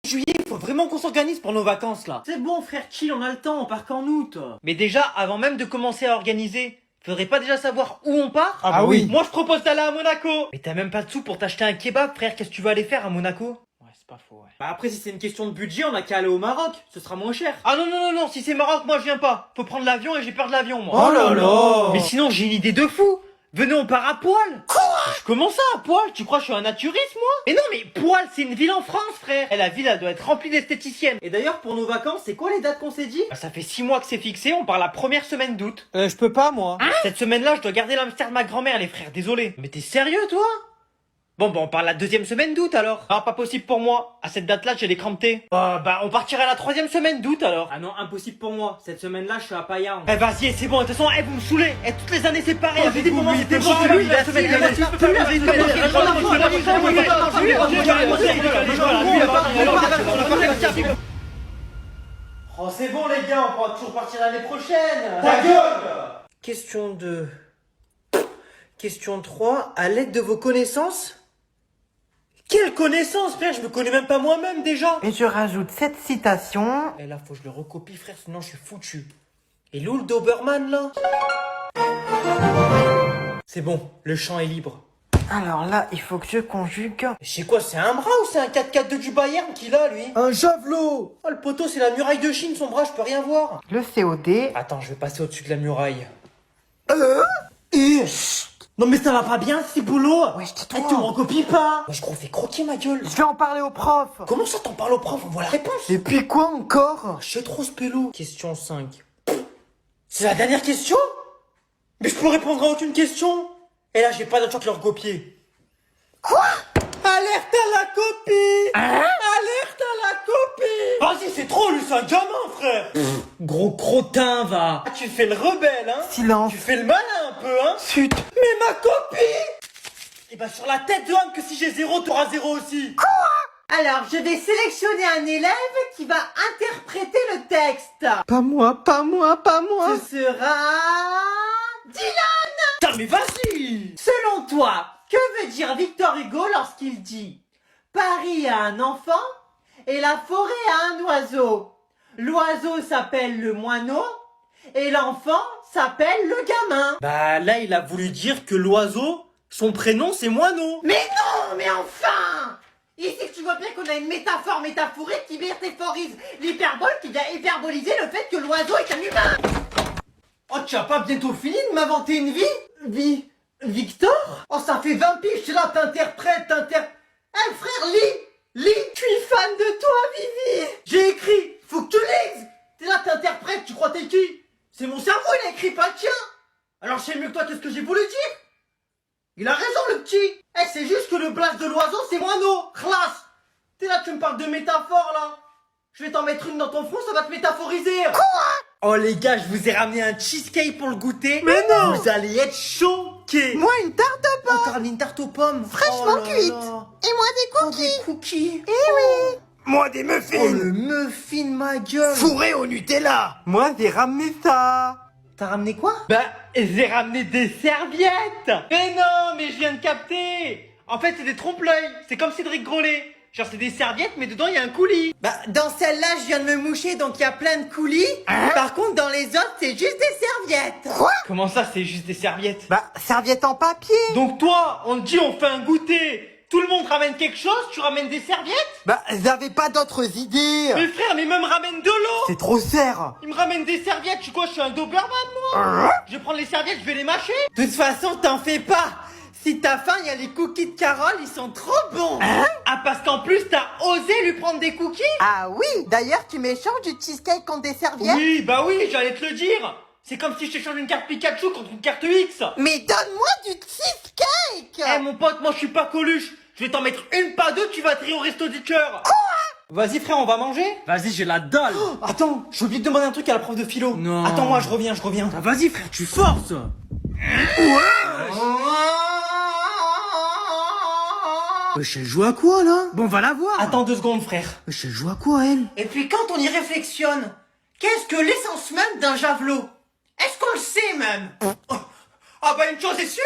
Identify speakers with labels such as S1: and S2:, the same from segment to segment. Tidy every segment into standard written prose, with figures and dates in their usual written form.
S1: juillet, il faut vraiment qu'on s'organise pour nos vacances là.
S2: C'est bon frère, chill, on a le temps, on part qu'en août.
S1: Mais déjà, avant même de commencer à organiser, faudrait pas déjà savoir où on part?
S2: Ah bah oui.
S1: Moi je propose d'aller à Monaco. Mais t'as même pas de sous pour t'acheter un kebab, frère, qu'est-ce que tu vas aller faire à Monaco?
S2: Ouais, c'est pas faux, ouais. Bah après, si c'est une question de budget, on a qu'à aller au Maroc, ce sera moins cher.
S1: Ah non, si c'est Maroc, moi je viens pas. Faut prendre l'avion et j'ai peur de l'avion, moi.
S2: Oh là là.
S1: Mais sinon, j'ai une idée de fou. Venez, on part à Poil. Quoi? Comment ça, à Poil? Tu crois que je suis un naturiste, moi? Mais non, mais Poil, c'est une ville en France, frère. Et la ville, elle doit être remplie d'esthéticiennes.
S2: Et d'ailleurs, pour nos vacances, c'est quoi les dates qu'on s'est dit?
S1: Bah, ça fait 6 mois que c'est fixé, on part la première semaine d'août.
S2: Je peux pas, moi.
S1: Cette semaine-là, je dois garder l'hamster de ma grand-mère, les frères, désolé. Mais t'es sérieux, toi? Bon, on part la deuxième semaine d'août, alors. Ah, pas possible pour moi. À cette date-là, j'ai les crampes T. Bah, on partira la troisième semaine d'août, alors.
S2: Ah non, impossible pour moi. Cette semaine-là, je suis à Payarn.
S1: Eh, vas-y, c'est bon, de toute façon, vous me saoulez. Toutes les années, c'est pareil.
S2: Oh,
S1: Il y a des moments, c'était bon, lui, la semaine,
S2: Oh, c'est bon, les gars, on pourra toujours partir l'année prochaine.
S1: Ta gueule! Question 2. Question 3. À l'aide de vos connaissances? Quelle connaissance, frère? Je me connais même pas moi-même, déjà.
S3: Et je rajoute cette citation.
S1: Et là, faut que je le recopie, frère, sinon je suis foutu. Et l'où le Doberman, là? C'est bon, le champ est libre.
S3: Alors là, il faut que je conjugue.
S1: C'est quoi, c'est un bras ou c'est un 4x4 du Bayern qu'il a, lui?
S2: Un javelot.
S1: Oh, le poteau, c'est la muraille de Chine, son bras, je peux rien voir.
S3: Le COD.
S1: Attends, je vais passer au-dessus de la muraille.
S2: Non mais ça va pas bien, ce boulot.
S3: Wesh,
S2: Tu
S3: tais-toi.
S2: me recopies pas.
S1: Moi, je crois, fais croquer ma gueule.
S3: Je vais en parler au prof.
S1: Comment ça, t'en parles au prof? On voit la réponse.
S3: Et puis quoi encore?
S1: Je sais trop ce pélo. Question 5. C'est la dernière question? Mais je peux répondre à aucune question. Et là, j'ai pas d'autre choix que leur copier.
S3: Quoi?
S1: Alerte à la copie! Alerte à la copie! Vas-y, c'est trop, lui, c'est un gamin, frère!
S2: Gros crottin, va.
S1: Ah, tu fais le rebelle, hein?
S3: Silence.
S1: Tu fais le malin un peu, hein?
S3: Chut.
S1: Mais ma copie! Et bah, sur la tête de homme que si j'ai 0, t'auras 0 aussi!
S4: Alors, je vais sélectionner un élève qui va interpréter le texte.
S3: Pas moi, pas moi, pas moi.
S4: Ce sera... Dylan!
S1: Putain, mais vas-y!
S4: Selon toi, que veut dire Victor Hugo lorsqu'il dit Paris a un enfant et la forêt a un oiseau. L'oiseau s'appelle le moineau et l'enfant s'appelle le gamin.
S1: Bah, là, il a voulu dire que l'oiseau, son prénom, c'est Moineau.
S4: Mais non, mais enfin! Ici, tu vois bien qu'on a une métaphore métaphorique qui métaphorise l'hyperbole qui vient hyperboliser le fait que l'oiseau est un humain. Oh, tu as pas bientôt fini de m'inventer une vie? Victor? Oh, ça fait 20 piges, tu es là, t'interprètes. Eh frère, lis! Je suis fan de toi, Vivi! J'ai écrit, faut que tu lises! T'es là, t'interprètes, tu crois t'es qui? C'est mon cerveau, il a écrit, pas le tien! Alors je sais mieux que toi, qu'est-ce que j'ai voulu dire? Il a raison, le petit! Eh, c'est juste que le blast de l'oiseau, c'est moineau! Classe! T'es là, tu me parles de métaphore, là! Je vais t'en mettre une dans ton front, ça va te métaphoriser!
S1: Oh, les gars, je vous ai ramené un cheesecake pour le goûter.
S3: Mais non!
S1: Vous allez être choqués!
S3: Moi, une tarte aux
S1: Oh,
S3: pommes.
S1: t'as ramené une tarte aux pommes.
S3: Fraîchement
S1: Oh là
S3: cuite.
S1: là.
S3: Et moi, des
S1: Oh,
S3: cookies.
S1: des cookies.
S3: Eh oui.
S2: Moi, des
S1: Oh,
S2: muffins.
S1: le muffin, ma gueule.
S2: Fourré au Nutella.
S3: Moi, j'ai ramené ça.
S1: T'as ramené quoi? Bah, j'ai ramené des serviettes. Mais non, mais je viens de capter. En fait, c'est des trompe-l'œil. C'est comme Cédric Grolet. Genre, c'est des serviettes, mais dedans, il y a un coulis.
S4: Bah, dans celle-là, je viens de me moucher, donc il y a plein de coulis. Par contre, dans les autres, c'est juste des serviettes.
S3: Quoi?
S1: Comment ça, c'est juste des serviettes?
S3: Bah, serviette en papier.
S1: Donc toi, on te dit, on fait un goûter. Tout le monde ramène quelque chose, tu ramènes des serviettes?
S3: Bah, j'avais pas d'autres idées.
S1: Mais frère, mais même ramène de l'eau.
S3: C'est trop serre.
S1: Il me ramène des serviettes, je suis quoi, je suis un Doberman, moi? Je vais prendre les serviettes, je vais les mâcher.
S4: De toute façon, t'en fais pas. Si t'as faim, il y a les cookies de Carole, ils sont trop bons.
S1: Ah, parce qu'en plus, t'as osé lui prendre des cookies?
S3: Ah oui. D'ailleurs, tu m'échanges du cheesecake contre des serviettes.
S1: Oui, bah oui, j'allais te le dire. C'est comme si je t'échange une carte Pikachu contre une carte X.
S3: Mais donne-moi du cheesecake.
S1: Eh mon pote, moi je suis pas Coluche. Je vais t'en mettre une pas deux, tu vas trier au resto du cœur. Quoi? Vas-y frère, on va manger?
S2: Vas-y, j'ai la dalle.
S1: Attends, j'ai oublié de demander un truc à la prof de philo.
S2: Non.
S1: Attends, moi je reviens.
S2: Ah, vas-y, frère, tu forces. Wesh, elle joue à quoi, là? Bon, va la voir.
S1: Attends 2 secondes frère.
S2: Wesh, elle joue à quoi, elle?
S4: Et puis quand on y réflexionne, qu'est-ce que l'essence même d'un javelot? Est-ce qu'on le sait même?
S1: Ah bah une chose est sûre,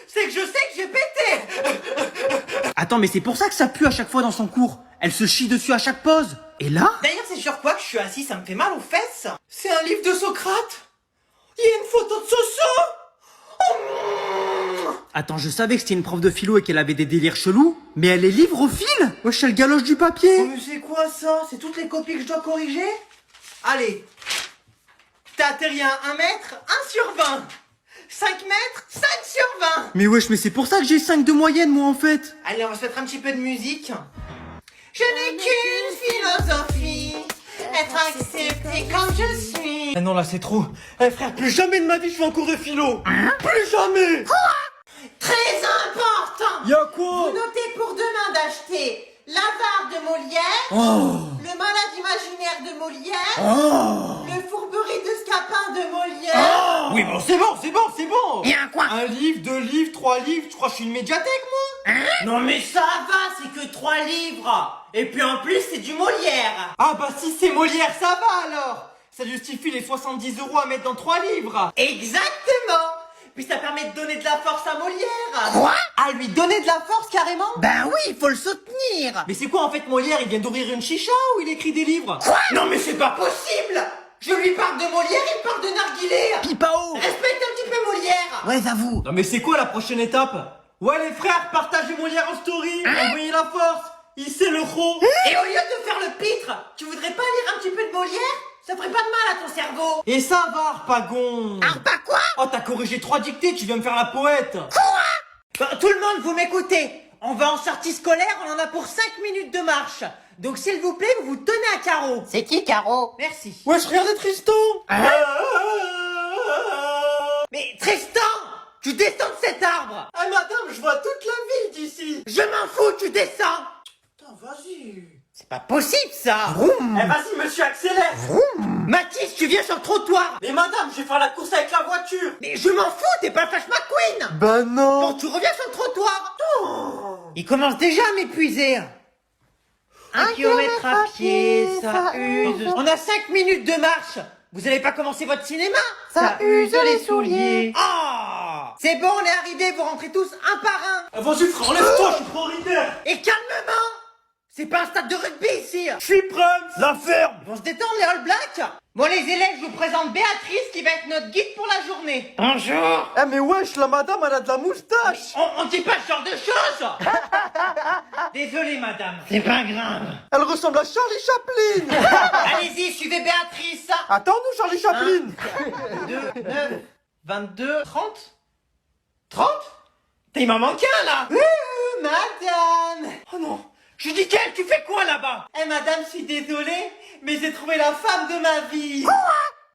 S1: c'est que je sais que j'ai pété.
S2: Attends, mais c'est pour ça que ça pue à chaque fois dans son cours. Elle se chie dessus à chaque pause. Et là?
S4: D'ailleurs, c'est sur quoi que je suis assis? Ça me fait mal aux fesses. C'est un livre de Socrate. Il y a une photo de Soso.
S2: Attends, je savais que c'était une prof de philo et qu'elle avait des délires chelous, mais elle est livrophile? Wesh, elle galoche du papier.
S4: Oh, mais c'est quoi ça? C'est toutes les copies que je dois corriger? Allez. T'as atterri à 1 mètre, 1 sur 20. 5 mètres, 5 sur 20.
S2: Mais wesh, mais c'est pour ça que j'ai 5 de moyenne, moi, en fait.
S4: Allez, on va se mettre un petit peu de musique. Je n'ai qu'une philosophie, être accepté comme je suis.
S2: Ah non, là, c'est trop. Eh frère, plus jamais de ma vie je fais un cours de philo. Plus jamais.
S4: Très important.
S2: Y'a quoi?
S4: Vous notez pour demain d'acheter l'avare de Molière, le malade imaginaire de Molière, le fourberie de Scapin de Molière.
S2: Oui, bon, c'est bon, c'est bon, c'est bon.
S4: Et un quoi?
S2: 1 livre, 2 livres, 3 livres, tu crois que je suis une médiathèque, moi?
S4: Non mais ça va, c'est que 3 livres. Et puis en plus, c'est du Molière.
S2: Ah bah si c'est Molière, ça va alors. Ça justifie les 70 € à mettre dans 3 livres.
S4: Exactement. Puis ça permet de donner de la force à Molière.
S3: Quoi?
S4: À lui donner de la force carrément.
S3: Ben oui, il faut le soutenir.
S2: Mais c'est quoi en fait Molière? Il vient d'ouvrir une chicha ou il écrit des livres?
S4: Non mais c'est pas possible. Je lui parle de Molière, il parle de narguilé.
S3: Pipao.
S4: Respecte un petit peu Molière.
S3: Ouais, j'avoue.
S2: Non mais c'est quoi la prochaine étape? Ouais les frères, partagez Molière en story, envoyez la force. Il sait le gros.
S4: Et au lieu de faire le pitre, tu voudrais pas lire un petit peu de Molière? Ça ferait pas de mal à ton cerveau.
S2: Et ça va, Harpagon.
S3: Pas quoi?
S2: Oh, t'as corrigé 3 dictées, tu viens me faire la poète.
S4: Tout le monde, vous m'écoutez. On va en sortie scolaire, on en a pour 5 minutes de marche. Donc s'il vous plaît, vous vous tenez à carreau.
S3: C'est qui, Caro?
S4: Merci.
S2: Wesh, regardez Tristan.
S4: Mais Tristan, tu descends de cet arbre.
S2: Ah madame, je vois toute la ville d'ici.
S4: Je m'en fous, tu descends.
S2: Putain, vas-y.
S4: C'est pas possible ça.
S2: Eh vas-y monsieur, accélère.
S4: Mathis, tu viens sur le trottoir.
S2: Mais madame, je vais faire la course avec la voiture.
S4: Mais je m'en fous, t'es pas Flash McQueen.
S2: Bah non.
S4: Bon, tu reviens sur le trottoir. Il commence déjà à m'épuiser. 1 kilomètre à pied, ça use. On a 5 minutes de marche. Vous allez pas commencer votre cinéma?
S3: Ça use les souliers.
S4: Ah, c'est bon, on est arrivés, vous rentrez tous un par un.
S2: Vas-y frère, enlève-toi, je suis pro leader.
S4: Et calmement. C'est pas un stade de rugby ici.
S2: Je suis Prince. La ferme.
S4: Ils vont se détendre les All Blacks. Bon les élèves, je vous présente Béatrice qui va être notre guide pour la journée. Bonjour.
S2: Eh mais wesh, la madame, elle a de la moustache.
S4: On dit pas ce genre de choses. Désolé madame. C'est pas grave.
S2: Elle ressemble à Charlie Chaplin.
S4: Allez-y, suivez Béatrice.
S2: Attends-nous, Charlie Chaplin.
S4: 2, 9, 22, 30 30? Il m'en manque un là. Madame. Oh non. Je dis qu'elle, tu fais quoi là-bas? Eh madame, je suis désolé, mais j'ai trouvé la femme de ma vie.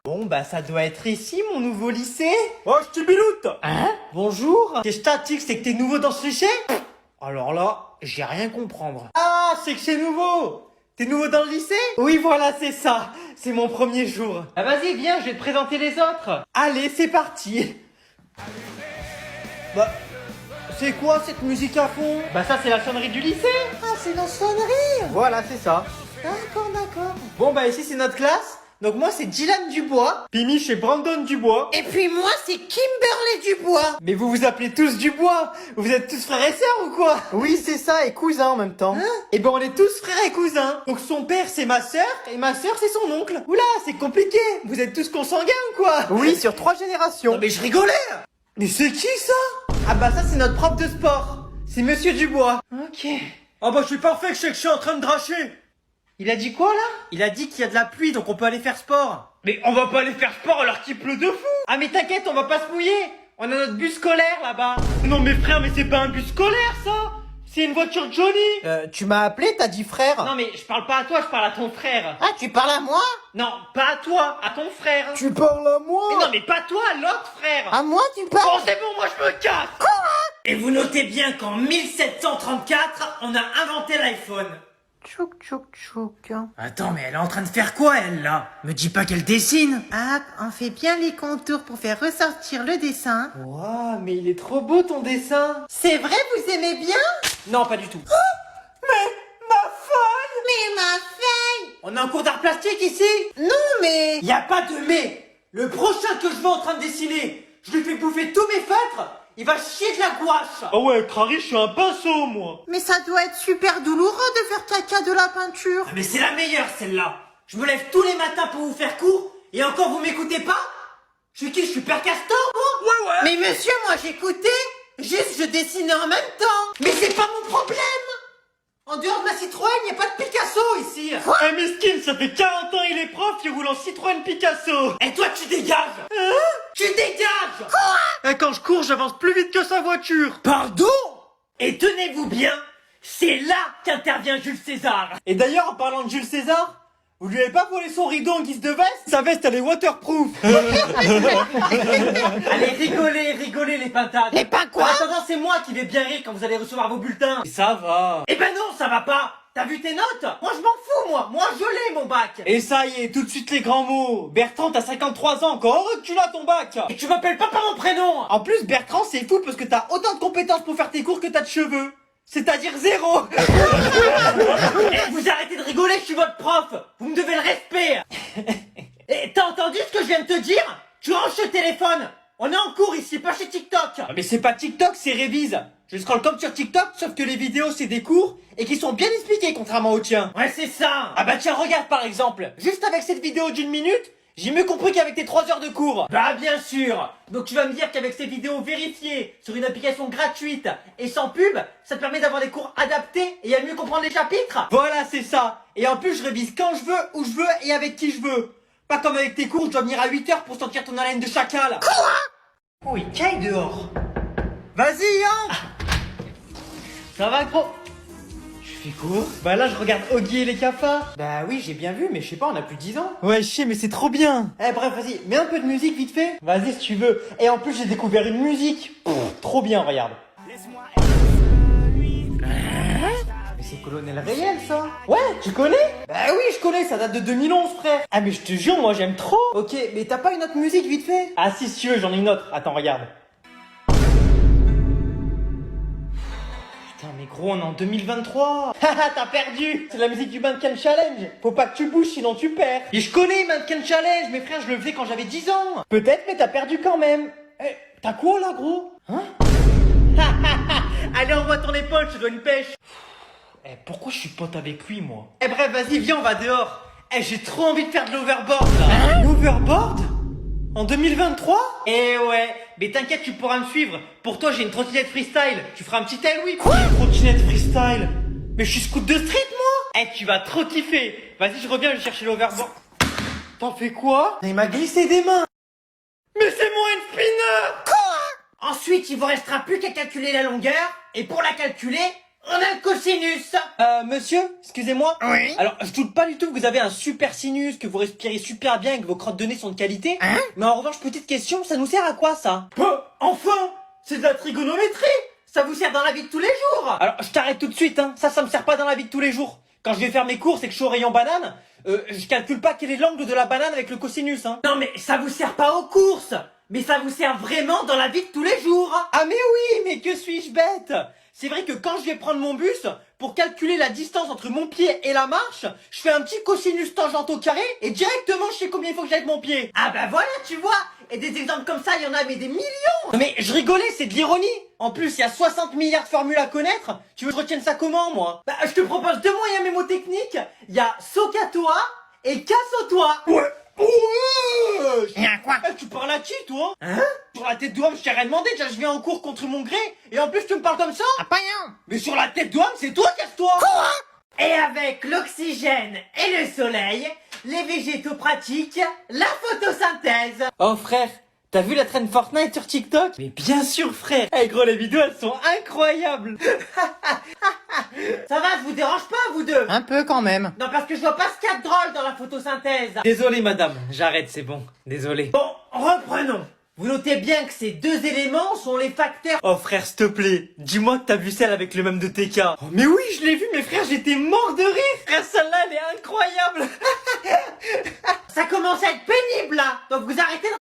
S4: Bon bah ça doit être ici mon nouveau lycée.
S2: Oh, je te biloute.
S4: Hein? Bonjour. T'es statique, c'est que t'es nouveau dans ce lycée? Alors là, j'ai rien comprendre. Ah, c'est que c'est nouveau. T'es nouveau dans le lycée? Oui voilà, c'est ça. C'est mon premier jour. Ah vas-y, viens, je vais te présenter les autres. Allez, c'est parti. Bah... c'est quoi cette musique à fond? Bah ça c'est la sonnerie du lycée.
S3: Ah, c'est la sonnerie.
S4: Voilà, c'est ça.
S3: D'accord, d'accord.
S4: Bon bah ici c'est notre classe. Donc moi c'est Dylan Dubois.
S2: Pimi chez Brandon Dubois.
S4: Et puis moi c'est Kimberly Dubois. Mais vous vous appelez tous Dubois. Vous êtes tous frères et sœurs ou quoi?
S2: Oui, c'est ça, et cousin en même temps.
S4: Et ben on est tous frères et cousins. Donc son père c'est ma sœur et ma sœur c'est son oncle. Oula, c'est compliqué. Vous êtes tous consanguins ou quoi?
S2: Oui, sur 3 générations.
S4: Non mais je rigolais. Mais c'est qui ça? Ah bah ça c'est notre prof de sport. C'est Monsieur Dubois. Ok.
S2: Ah bah je suis parfait, je sais que je suis en train de dracher.
S4: Il a dit quoi là?
S2: Il a dit qu'il y a de la pluie, donc on peut aller faire sport.
S4: Mais on va pas aller faire sport alors qu'il pleut de fou. Ah mais t'inquiète, on va pas se mouiller. On a notre bus scolaire là-bas.
S2: Non mais frère, mais c'est pas un bus scolaire ça. C'est une voiture Johnny.
S4: Tu m'as appelé, t'as dit frère? Non mais je parle pas à toi, je parle à ton frère.
S3: Ah, tu parles à moi?
S4: Non, pas à toi, à ton frère.
S2: Tu parles à moi.
S4: Mais non mais pas toi, à l'autre frère.
S3: À moi, tu parles?
S4: Bon c'est bon, moi je me casse. Et vous notez bien qu'en 1734, on a inventé l'iPhone.
S3: Tchouk, tchouk, tchouk.
S2: Attends, mais elle est en train de faire quoi elle là? Me dis pas qu'elle dessine.
S3: Hop, on fait bien les contours pour faire ressortir le dessin.
S4: Waouh, mais il est trop beau ton dessin.
S3: C'est vrai, vous aimez bien?
S4: Non, pas du tout.
S3: Ma feuille!
S4: On a un cours d'art plastique ici?
S3: Non, mais...
S4: Y a pas de mais. Le prochain que je vois en train de dessiner, je lui fais bouffer tous mes feutres il va chier de la gouache.
S1: Ah ouais, Crary, je suis un pinceau, moi.
S3: Mais ça doit être super douloureux de faire caca de la peinture.
S4: Ah, mais c'est la meilleure celle-là. Je me lève tous les matins pour vous faire cours et encore vous m'écoutez pas? Je suis qui? Je suis Père Castor, moi? Ouais. Mais monsieur, moi j'écoutais. Juste, je dessinais en même temps. Mais c'est pas mon problème. En dehors de ma Citroën, y a pas de Picasso ici.
S1: Eh, mesquine, ça fait 40 ans il est prof, il roule en Citroën Picasso.
S4: Et toi, tu dégages. Tu dégages.
S1: Eh, quand je cours, j'avance plus vite que sa voiture.
S4: Pardon? Et tenez-vous bien, c'est là qu'intervient Jules César.
S1: Et d'ailleurs, en parlant de Jules César, vous lui avez pas volé son rideau en guise de veste? Sa veste, elle est waterproof.
S4: Allez, rigolez les pintades.
S3: Les pains quoi?
S4: En attendant, c'est moi qui vais bien rire quand vous allez recevoir vos bulletins.
S1: Et ça va.
S4: Eh ben non, ça va pas. T'as vu tes notes? Moi, je m'en fous, moi. Moi, je l'ai, mon bac.
S1: Et ça y est, tout de suite les grands mots. Bertrand, t'as 53 ans, encore heureux que tu l'as ton bac.
S4: Et tu m'appelles pas par mon prénom.
S1: En plus, Bertrand, c'est fou parce que t'as autant de compétences pour faire tes cours que t'as de cheveux. C'est-à-dire 0.
S4: Eh, vous arrêtez de rigoler, je suis votre prof. Vous me devez le respect. Et t'as entendu ce que je viens de te dire? Tu ranges ce téléphone. On est en cours ici, pas chez TikTok.
S1: Ah, mais c'est pas TikTok, c'est Révise. Je scrolle comme sur TikTok, sauf que les vidéos, c'est des cours et qui sont bien expliqués contrairement aux tiens.
S4: Ouais, c'est ça.
S1: Ah bah tiens, regarde par exemple. Juste avec cette vidéo d'1 minute, j'ai mieux compris qu'avec tes 3 heures de cours.
S4: Bah bien sûr. Donc tu vas me dire qu'avec ces vidéos vérifiées sur une application gratuite et sans pub, ça te permet d'avoir des cours adaptés et à mieux comprendre les chapitres.
S1: Voilà, c'est ça. Et en plus, je révise quand je veux, où je veux et avec qui je veux. Pas comme avec tes cours, je dois venir à 8 heures pour sentir ton haleine de chacal.
S4: Oh, il caille dehors.
S1: Vas-y, hein. Ça va, gros?
S4: Tu fais quoi?
S1: Bah là, je regarde Oggy et les cafards.
S4: Bah oui, j'ai bien vu, mais je sais pas, on a plus de 10 ans.
S1: Ouais, je sais, mais c'est trop bien.
S4: Eh bref, vas-y, mets un peu de musique vite fait.
S1: Vas-y, si tu veux. Et en plus, j'ai découvert une musique. Trop bien, regarde.
S4: Mais c'est Colonel Réel, ça.
S1: Ouais, tu connais?
S4: Bah oui, je connais, ça date de 2011, frère.
S1: Ah, mais je te jure, moi, j'aime trop.
S4: Ok, mais t'as pas une autre musique vite fait?
S1: Ah, si tu veux, j'en ai une autre. Attends, regarde. Putain, mais gros, on est en 2023. Haha, t'as perdu. C'est la musique du Mannequin Challenge. Faut pas que tu bouges, sinon tu perds. Et je connais Mannequin Challenge, mes frères, je le faisais quand j'avais 10 ans. Peut-être, mais t'as perdu quand même. Eh, t'as quoi là, gros? Hein?
S4: Allez, envoie ton épaule, je te dois une pêche.
S1: Eh, pourquoi je suis pote avec lui, moi?
S4: Eh bref, vas-y, viens, on va dehors. Eh, j'ai trop envie de faire de l'overboard, là.
S1: L'overboard? En 2023?
S4: Eh ouais, mais t'inquiète, tu pourras me suivre. Pour toi, j'ai une trottinette freestyle. Tu feras un petit tail whip.
S1: Quoi? Une trottinette freestyle? Mais je suis scout de street, moi?
S4: Eh, tu vas trop kiffer. Vas-y, je reviens, je vais chercher l'overboard.
S1: T'en fais quoi? Il m'a glissé des mains.
S4: Mais c'est moi une spinner. Ensuite, il vous restera plus qu'à calculer la longueur. Et pour la calculer, on a le cosinus.
S1: Monsieur, excusez-moi.
S3: Oui.
S1: Alors, je doute pas du tout que vous avez un super sinus, que vous respirez super bien et que vos crottes de nez sont de qualité.
S3: Hein?
S1: Mais en revanche, petite question, ça nous sert à quoi, ça?
S4: Enfin, c'est de la trigonométrie. Ça vous sert dans la vie de tous les jours.
S1: Alors, je t'arrête tout de suite, hein. Ça me sert pas dans la vie de tous les jours. Quand je vais faire mes courses et que je suis au rayon banane, je calcule pas quel est l'angle de la banane avec le cosinus, hein.
S4: Non mais ça vous sert pas aux courses. Mais ça vous sert vraiment dans la vie de tous les jours.
S1: Ah mais oui, mais que suis-je bête? C'est vrai que quand je vais prendre mon bus, pour calculer la distance entre mon pied et la marche, je fais un petit cosinus tangente au carré et directement je sais combien il faut que j'aille avec mon pied.
S4: Ah bah voilà, tu vois. Et des exemples comme ça, il y en a mais des millions.
S1: Non mais je rigolais, c'est de l'ironie. En plus, il y a 60 milliards de formules à connaître. Tu veux que je retienne ça comment, moi?
S4: Bah je te propose deux moyens mémotechniques. Il y a soca-toi et casse-toi.
S1: Ouais.
S3: Y'a quoi?
S1: Eh, tu parles à qui, toi? Hein? Sur la tête d'homme, je t'ai rien demandé, déjà je viens en cours contre mon gré, et en plus tu me parles comme ça?
S3: Ah, pas rien.
S1: Mais sur la tête d'homme, c'est toi, casse-toi!
S4: Et avec l'oxygène et le soleil, les végétaux pratiquent la photosynthèse.
S1: Oh frère, t'as vu la traîne Fortnite sur TikTok? Mais bien sûr frère! Eh gros, les vidéos elles sont incroyables!
S4: Ça va, je vous dérange pas, vous deux?
S3: Un peu quand même.
S4: Non, parce que je vois pas ce qu'il y a de drôle dans la photosynthèse.
S1: Désolé madame, j'arrête, c'est bon, désolé.
S4: Bon, reprenons. Vous notez bien que ces deux éléments sont les facteurs...
S1: Oh frère, s'il te plaît, dis-moi que t'as vu celle avec le même de TK. Oh mais oui, je l'ai vu, mes frères, j'étais mort de rire! Frère, celle-là, elle est incroyable!
S4: Ça commence à être pénible, là. Donc vous arrêtez de